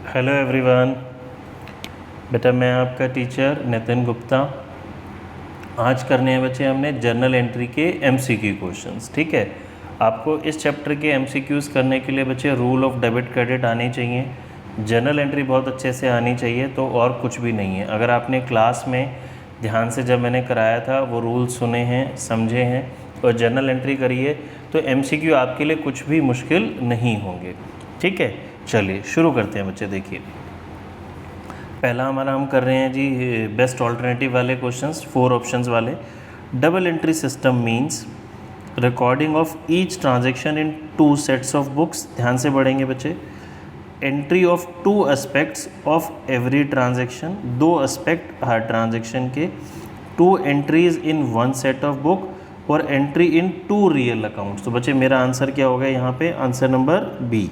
Hello everyone. बेटा मैं आपका टीचर नितिन गुप्ता। आज करने हैं बच्चे हमने जर्नल एंट्री के एमसीक्यू क्वेश्चंस। ठीक है, आपको इस चैप्टर के एमसीक्यूज़ करने के लिए बच्चे रूल ऑफ डेबिट क्रेडिट आनी चाहिए, जर्नल एंट्री बहुत अच्छे से आनी चाहिए, तो और कुछ भी नहीं है। अगर आपने क्लास में ध्यान से जब मैंने कराया था वो रूल सुने हैं, समझे हैं और जर्नल एंट्री करिए तो एमसीक्यू आपके लिए कुछ भी मुश्किल नहीं होंगे। ठीक है, चलिए शुरू करते हैं बच्चे। देखिए पहला हमारा हम कर रहे हैं जी बेस्ट ऑल्टरनेटिव वाले क्वेश्चंस, 4 ऑप्शंस वाले। Double entry system means recording of each transaction in 2 sets of books. ध्यान से पढ़ेंगे बच्चे। Entry of 2 aspects of every transaction, 2 aspect her transaction के। 2 entries in 1 set of book और एंट्री इन 2 रियल अकाउंट्स। तो बच्चे मेरा आंसर क्या होगा यहाँ पे? Answer number B.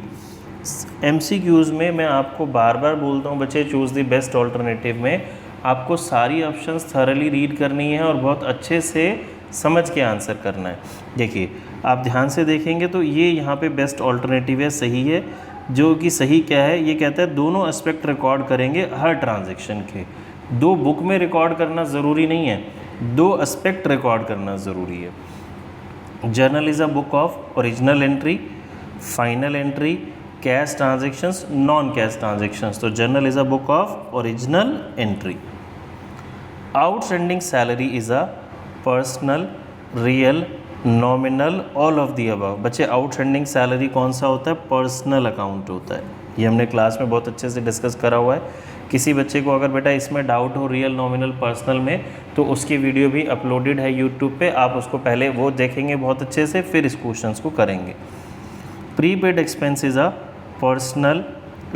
एमसीक्यूज़ में मैं आपको बार बार बोलता हूँ बच्चे, चूज़ द बेस्ट ऑल्टरनेटिव में आपको सारी ऑप्शंस थरली रीड करनी है और बहुत अच्छे से समझ के आंसर करना है। देखिए आप ध्यान से देखेंगे तो ये यहाँ पे बेस्ट ऑल्टरनेटिव है, सही है। जो कि सही क्या है, ये कहता है दोनों एस्पेक्ट रिकॉर्ड करेंगे हर ट्रांजेक्शन के। 2 बुक में रिकॉर्ड करना ज़रूरी नहीं है, 2 एस्पेक्ट रिकॉर्ड करना ज़रूरी है। Journal is a book of original entry, final entry, cash transactions, non cash transactions. तो journal is a book of original entry. Outstanding salary is a personal, real, nominal, all of the above. बच्चे outstanding salary कौन सा होता है? Personal account होता है। ये हमने क्लास में बहुत अच्छे से डिस्कस करा हुआ है। किसी बच्चे को अगर बेटा इसमें डाउट हो रियल, नॉमिनल, पर्सनल में, तो उसकी वीडियो भी अपलोडेड है यूट्यूब पे, आप उसको पहले वो देखेंगे बहुत अच्छे से, फिर इस क्वेश्चंस को करेंगे। Prepaid expense is a personal,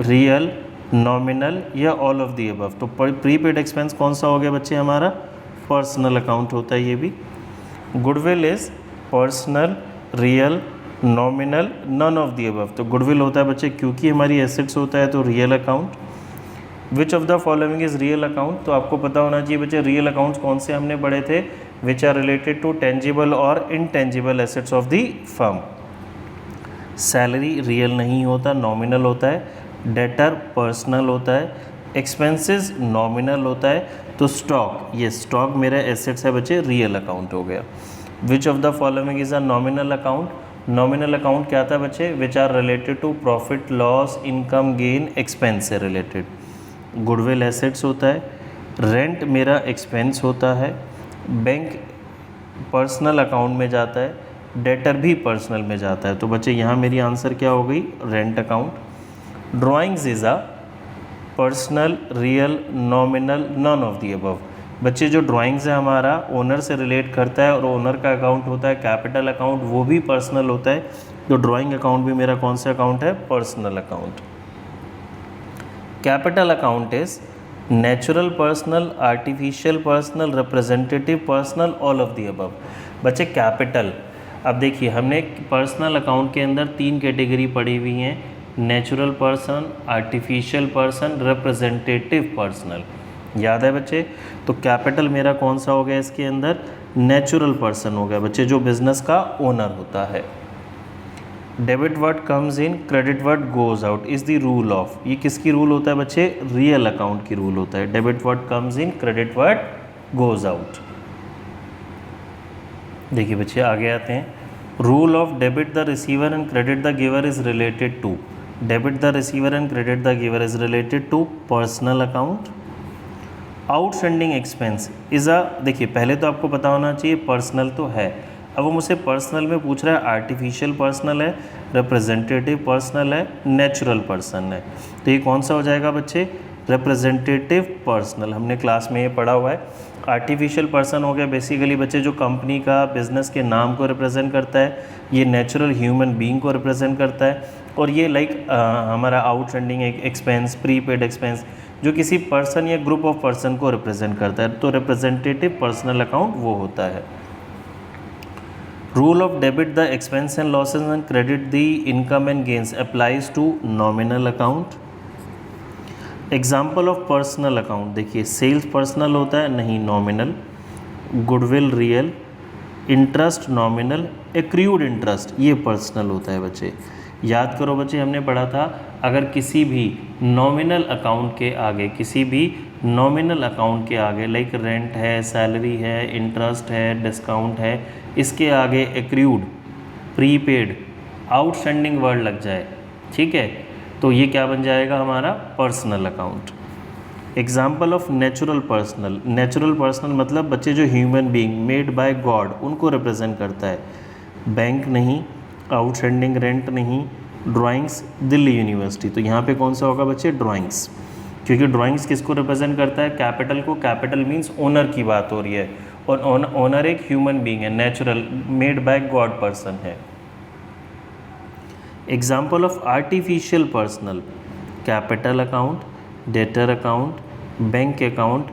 real, nominal या ऑल ऑफ दी अबव। तो प्रीपेड एक्सपेंस कौन सा हो गया बच्चे? हमारा पर्सनल अकाउंट होता है ये भी। Goodwill is personal, real, nominal, none of the above. तो गुडविल होता है बच्चे क्योंकि हमारी एसेट्स होता है तो real account. Which of the following is real account? तो आपको पता होना चाहिए बच्चे रियल अकाउंट्स कौन से हमने पढ़े थे। Which are related to tangible और intangible assets of the firm. Salary real नहीं होता, नॉमिनल होता है। डेटर पर्सनल होता है। एक्सपेंसेस नॉमिनल होता है। तो स्टॉक, ये स्टॉक मेरा एसेट्स है बच्चे, रियल अकाउंट हो गया। Which of the following is a nominal account? Nominal account क्या था बच्चे? Which are related to profit, loss, income, gain, expense से रिलेटेड। गुडविल एसेट्स होता है। रेंट मेरा एक्सपेंस होता है। बैंक पर्सनल अकाउंट में जाता है। डेटर भी पर्सनल में जाता है। तो बच्चे यहाँ मेरी आंसर क्या हो गई? Rent account. Drawings is a personal, real, nominal, none of the above. बच्चे जो ड्राइंग्स है हमारा ओनर से रिलेट करता है और ओनर का अकाउंट होता है कैपिटल अकाउंट, वो भी पर्सनल होता है। तो ड्राइंग अकाउंट भी मेरा कौन सा अकाउंट है? Personal account. Capital account is natural personal, artificial personal, representative personal, all of the above. बच्चे कैपिटल, अब देखिए हमने पर्सनल अकाउंट के अंदर 3 कैटेगरी पढ़ी हुई हैं, natural person, artificial person, representative personal. याद है बच्चे? तो कैपिटल मेरा कौन सा हो गया इसके अंदर? नेचुरल पर्सन हो गया बच्चे, जो बिजनेस का ओनर होता है। Debit word comes in, credit word goes out is the rule of. ये किसकी रूल होता है बच्चे? रियल अकाउंट की रूल होता है। Debit word comes in, credit word goes out. देखिए बच्चे आगे आते हैं। Rule of debit the receiver and credit the giver is related to. Debit the receiver and credit the giver is related to personal account. Outstanding expense is a, देखिए पहले तो आपको पता होना चाहिए पर्सनल तो है, अब वो मुझसे पर्सनल में पूछ रहा है आर्टिफिशियल पर्सनल है, रिप्रेजेंटेटिव पर्सनल है, नेचुरल पर्सन है। तो ये कौन सा हो जाएगा बच्चे? Representative personal. हमने क्लास में ये पढ़ा हुआ है। आर्टिफिशियल पर्सन हो गया बेसिकली बच्चे जो कंपनी का, बिजनेस के नाम को रिप्रेजेंट करता है। ये नेचुरल ह्यूमन बीइंग को रिप्रेजेंट करता है। और ये हमारा आउटस्टैंडिंग एक्सपेंस, प्रीपेड एक्सपेंस, जो किसी पर्सन या ग्रुप ऑफ पर्सन को रिप्रेजेंट करता है। तो रिप्रेजेंटेटिव पर्सनल अकाउंट वो होता है। Rule of debit the expense and losses and credit the income and gains applies to nominal account. Example of personal account, देखिए सेल्स पर्सनल होता है, नहीं nominal. Goodwill real, interest nominal, accrued interest ये personal होता है बच्चे। याद करो बच्चे, हमने पढ़ा था अगर किसी भी नॉमिनल अकाउंट के आगे, किसी भी नॉमिनल अकाउंट के आगे लाइक रेंट है, सैलरी है, इंटरेस्ट है, डिस्काउंट है, इसके आगे एक्रूड, प्रीपेड, आउटस्टैंडिंग वर्ड लग जाए, ठीक है, तो ये क्या बन जाएगा हमारा personal account. Example of natural personal, natural personal मतलब बच्चे जो human being made by God उनको रिप्रेजेंट करता है। बैंक नहीं, आउटस्टैंडिंग रेंट नहीं, ड्राइंग्स दिल्ली यूनिवर्सिटी, तो यहाँ पे कौन सा होगा बच्चे ड्राइंग्स, क्योंकि ड्राइंग्स किसको रिप्रेजेंट करता है, कैपिटल को। कैपिटल मीन्स ओनर की बात हो रही है, और ओनर एक ह्यूमन बीइंग है, natural made by God person है। Example of artificial personal, capital account, debtor account, bank account,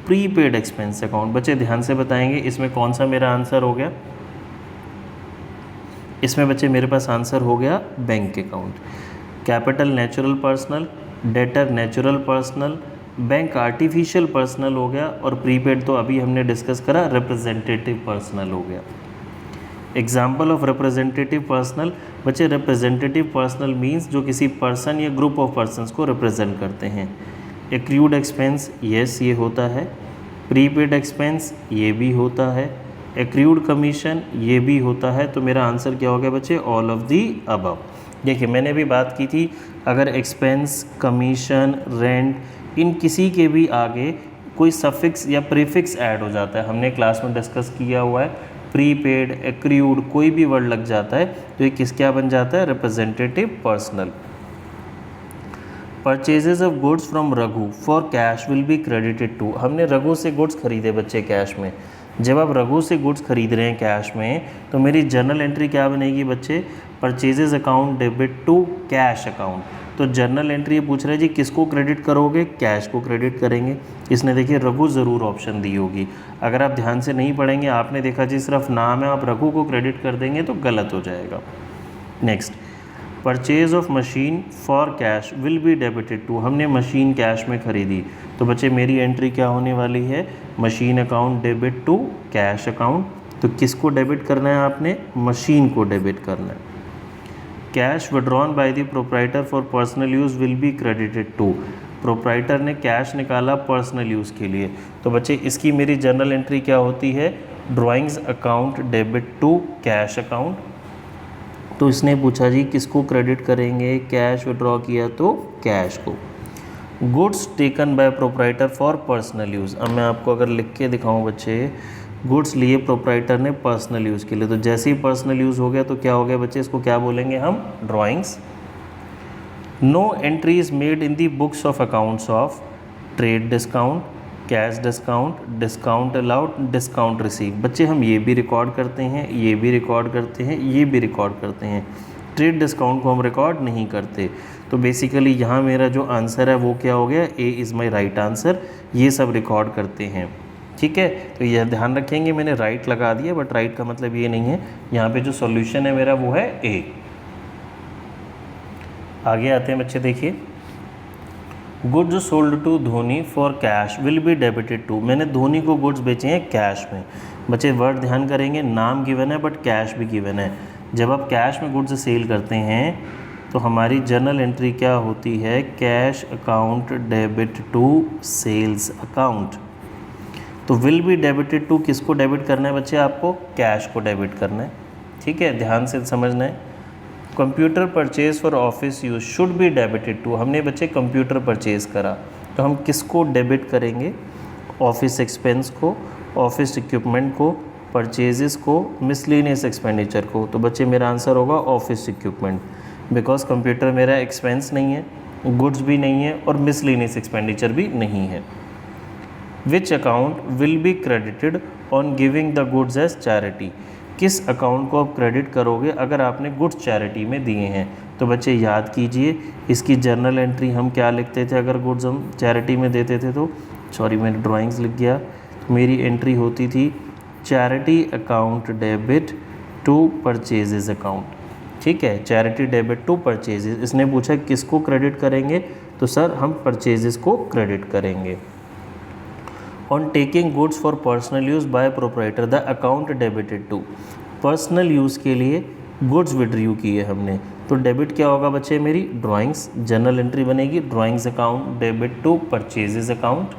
prepaid expense account. बच्चे ध्यान से बताएंगे इसमें कौन सा मेरा आंसर हो गया, इसमें बच्चे मेरे पास आंसर हो गया bank account. Capital natural personal, debtor natural personal, bank artificial personal हो गया, और प्रीपेड तो अभी हमने डिस्कस करा रिप्रेजेंटेटिव पर्सनल हो गया। एग्जाम्पल ऑफ रिप्रेजेंटेटिव पर्सनल, बच्चे रिप्रेजेंटेटिव पर्सनल मीन्स जो किसी पर्सन या ग्रुप ऑफ पर्सनस को रिप्रेजेंट करते हैं। एक्रूड एक्सपेंस, यस ये होता है। प्रीपेड एक्सपेंस, ये भी होता है। एक्रूड कमीशन, ये भी होता है। तो मेरा आंसर क्या हो गया बच्चे, ऑल ऑफ दी अबव। देखिए मैंने भी बात की थी, अगर एक्सपेंस, कमीशन, रेंट, इन किसी के भी आगे कोई सफिक्स या प्रीफिक्स ऐड हो जाता है, हमने क्लास में डिस्कस किया हुआ है, प्रीपेड, एक्रूड, कोई भी वर्ड लग जाता है तो ये किस क्या बन जाता है, representative personal. Purchases of goods from Raghu for cash will be credited to, हमने रघु से गुड्स खरीदे बच्चे कैश में। जब आप रघु से गुड्स खरीद रहे हैं कैश में, तो मेरी जर्नल एंट्री क्या बनेगी बच्चे, purchases account debit to cash account. तो जर्नल एंट्री ये पूछ रहा है जी किसको क्रेडिट करोगे, कैश को क्रेडिट करेंगे। इसने देखिए रघु ज़रूर ऑप्शन दी होगी, अगर आप ध्यान से नहीं पढ़ेंगे, आपने देखा जी सिर्फ नाम है, आप रघु को क्रेडिट कर देंगे तो गलत हो जाएगा। Next, purchase of machine for cash will be debited to, हमने मशीन कैश में खरीदी, तो बच्चे मेरी एंट्री क्या होने वाली है, machine account debit to cash account. तो किसको डेबिट करना है आपने, मशीन को डेबिट करना है। Cash withdrawn by the proprietor for personal use will be credited to, proprietor ने कैश निकाला पर्सनल यूज़ के लिए, तो बच्चे इसकी मेरी जर्नल एंट्री क्या होती है, drawings account debit to cash account. तो इसने पूछा जी किसको क्रेडिट करेंगे, कैश विड्रॉ किया तो कैश को। Goods taken by proprietor for personal use, अब मैं आपको अगर लिख के दिखाऊं बच्चे, गुड्स लिए प्रोप्राइटर ने पर्सनल यूज़ के लिए, तो जैसे ही पर्सनल यूज़ हो गया तो क्या हो गया बच्चे, इसको क्या बोलेंगे हम, drawings. No entries made in the books of accounts of trade discount, cash discount, discount allowed, discount receive. बच्चे हम ये भी रिकॉर्ड करते हैं, ये भी रिकॉर्ड करते हैं, ये भी रिकॉर्ड करते हैं, ट्रेड डिस्काउंट को हम रिकॉर्ड नहीं करते। तो बेसिकली यहाँ मेरा जो आंसर है वो क्या हो गया, A is my right answer, ये सब रिकॉर्ड करते हैं, ठीक है। तो यह ध्यान रखेंगे, मैंने राइट लगा दिया, बट राइट का मतलब ये नहीं है, यहाँ पे जो सॉल्यूशन है मेरा वो है ए। आगे आते हैं बच्चे, देखिए goods sold to Dhoni for cash will be debited to, मैंने धोनी को गुड्स बेचे हैं कैश में। बच्चे वर्ड ध्यान करेंगे, नाम गिवन है बट कैश भी गिवन है। जब आप कैश में गुड्स सेल करते हैं तो हमारी जर्नल एंट्री क्या होती है, cash account debit to sales account. तो विल बी डेबिटेड टू किसको डेबिट करना है बच्चे, आपको कैश को डेबिट करना है, ठीक है, ध्यान से समझना है। Computer purchase for office use should be debited to, हमने बच्चे कंप्यूटर परचेज करा तो हम किसको डेबिट करेंगे, ऑफिस एक्सपेंस को, ऑफिस इक्विपमेंट को, परचेजेस को, मिसलेनियस एक्सपेंडिचर को। तो बच्चे मेरा आंसर होगा ऑफिस इक्विपमेंट, बिकॉज कंप्यूटर मेरा एक्सपेंस नहीं है, गुड्स भी नहीं है और मिसलेनियस एक्सपेंडिचर भी नहीं है। Which account will be credited on giving the goods as charity, किस अकाउंट को आप क्रेडिट करोगे अगर आपने गुड्स चैरिटी में दिए हैं। तो बच्चे याद कीजिए इसकी जर्नल एंट्री हम क्या लिखते थे अगर गुड्स हम चैरिटी में देते थे, तो सॉरी मैंने ड्राइंग्स लिख गया, तो मेरी एंट्री होती थी charity account debit to purchases account, ठीक है, चैरिटी डेबिट टू परचेजेस। इसने पूछा किसको क्रेडिट करेंगे, तो सर हम परचेजेस को क्रेडिट करेंगे। On taking goods for personal use by proprietor the account debited to, personal use के लिए गुड्स विड्रीव किए हमने, तो डेबिट क्या होगा बच्चे मेरी, ड्राइंग्स, जर्नल एंट्री बनेगी drawings account debit to purchases account.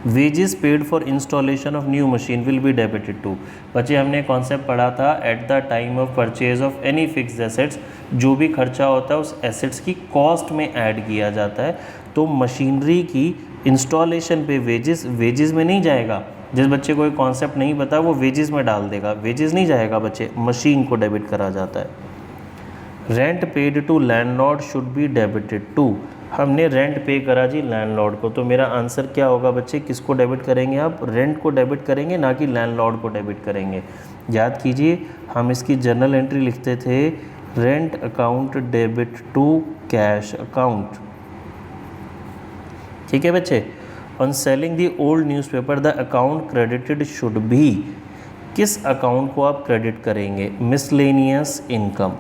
Wages paid for installation of new machine will be debited to. बच्चे हमने कॉन्सेप्ट पढ़ा था at the time of purchase of any fixed assets, जो भी खर्चा होता है उस एसेट्स की कॉस्ट में ऐड किया जाता है। तो मशीनरी की इंस्टॉलेशन पे वेजेस में नहीं जाएगा। जिस बच्चे को कॉन्सेप्ट नहीं पता वो वेजेस में डाल देगा, वेजेस नहीं जाएगा बच्चे, मशीन को डेबिट करा जाता है। Rent paid to landlord should be debited to. हमने रेंट पे करा जी लैंडलॉर्ड को, तो मेरा आंसर क्या होगा बच्चे, किसको डेबिट करेंगे आप, रेंट को डेबिट करेंगे, ना कि लैंडलॉर्ड को डेबिट करेंगे। याद कीजिए हम इसकी जर्नल एंट्री लिखते थे rent account debit to cash account. ठीक है बच्चे। On selling the old newspaper the account credited should be, किस अकाउंट को आप क्रेडिट करेंगे, मिसलेनियस इनकम।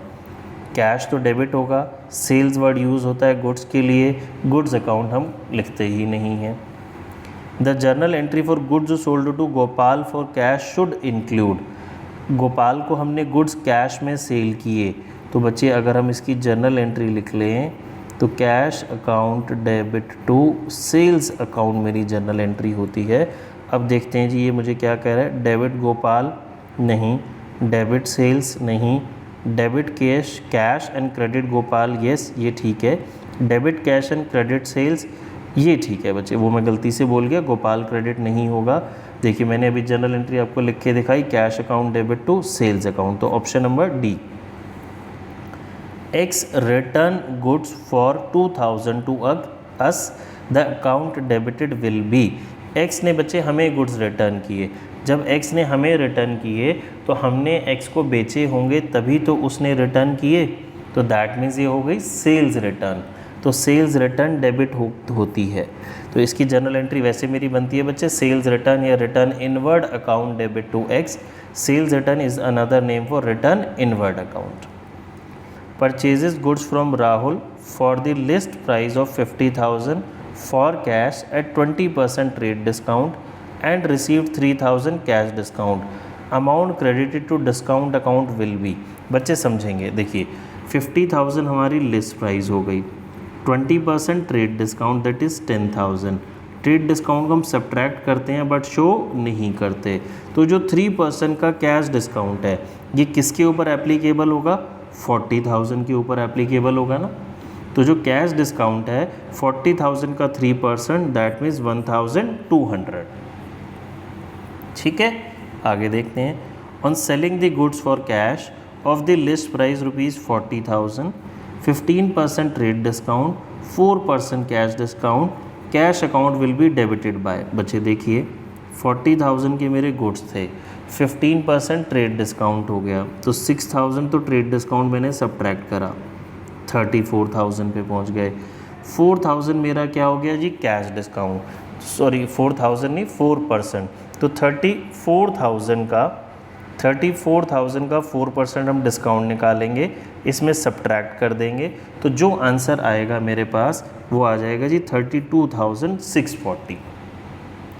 कैश तो डेबिट होगा, सेल्स वर्ड यूज़ होता है गुड्स के लिए, गुड्स अकाउंट हम लिखते ही नहीं हैं। The journal entry for goods sold to Gopal for cash should include, Gopal को हमने गुड्स कैश में सेल किए, तो बच्चे अगर हम इसकी जर्नल एंट्री लिख लें तो cash account debit to sales account मेरी जर्नल एंट्री होती है। अब देखते हैं जी ये मुझे क्या कह रहा है, डेबिट गोपाल नहीं, डेबिट सेल्स नहीं, debit cash and credit Gopal, yes ये ठीक है, debit cash and credit sales ये ठीक है बच्चे, वो मैं गलती से बोल गया, गोपाल क्रेडिट नहीं होगा। देखिए मैंने अभी जनरल एंट्री आपको लिख के दिखाई, cash account debit to sales account, तो option number D. X return goods for 2000 to us, the account debited will be. X ने बच्चे हमें गुड्स रिटर्न किए, जब एक्स ने हमें रिटर्न किए तो हमने एक्स को बेचे होंगे तभी तो उसने रिटर्न किए, तो दैट मीन्स ये हो गई सेल्स रिटर्न, तो सेल्स रिटर्न डेबिट होती है। तो इसकी जर्नल एंट्री वैसे मेरी बनती है बच्चे सेल्स रिटर्न या return inward account debit to X. Sales return is another name for return inward account. Purchases goods from Rahul for the list price of 50,000 for cash at 20% trade discount and received 3,000 cash discount, amount credited to discount account will be. बच्चे समझेंगे, देखिए 50,000 हमारी list price हो गई, 20% trade discount that is 10,000। Trade discount को हम subtract करते हैं बट शो नहीं करते, तो जो 3% का कैश डिस्काउंट है ये किसके ऊपर एप्लीकेबल होगा, 40,000 के ऊपर एप्लीकेबल होगा ना। तो जो कैश डिस्काउंट है 40,000 का 3% दैट मीन्स 1,200। ठीक है, आगे देखते हैं। On selling the goods for cash of the list price ₹40,000, 15% trade discount, 4% cash discount, cash account will be debited bye. बच्चे देखिए 40,000 के मेरे गुड्स थे, 15% ट्रेड डिस्काउंट हो गया, तो 6,000 तो ट्रेड डिस्काउंट मैंने सब्ट्रैक्ट करा, 34,000 पे पहुंच गए। 4,000 मेरा क्या हो गया जी, कैश डिस्काउंट, सॉरी 4,000 नहीं 4%, तो 34,000 का 4% हम डिस्काउंट निकालेंगे, इसमें सब्ट्रैक्ट कर देंगे, तो जो आंसर आएगा मेरे पास वो आ जाएगा जी 32,640।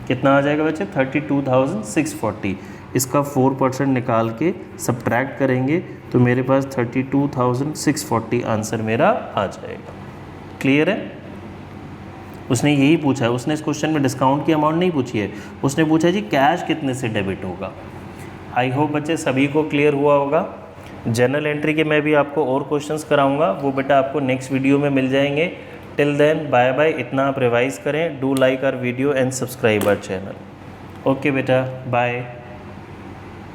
कितना आ जाएगा बच्चे, 32,640। इसका 4% निकाल के सब्ट्रैक्ट करेंगे तो मेरे पास 32,640 आंसर मेरा आ जाएगा। क्लियर है। उसने यही पूछा है, उसने इस क्वेश्चन में डिस्काउंट की अमाउंट नहीं पूछी है, उसने पूछा जी कैश कितने से डेबिट होगा। आई होप बच्चे सभी को क्लियर हुआ होगा। जनरल एंट्री के मैं भी आपको और क्वेश्चंस कराऊंगा, वो बेटा आपको नेक्स्ट वीडियो में मिल जाएंगे। टिल देन बाय बाय, इतना आप रिवाइज करें। Do like our video and subscribe our channel. Okay बेटा, बाय।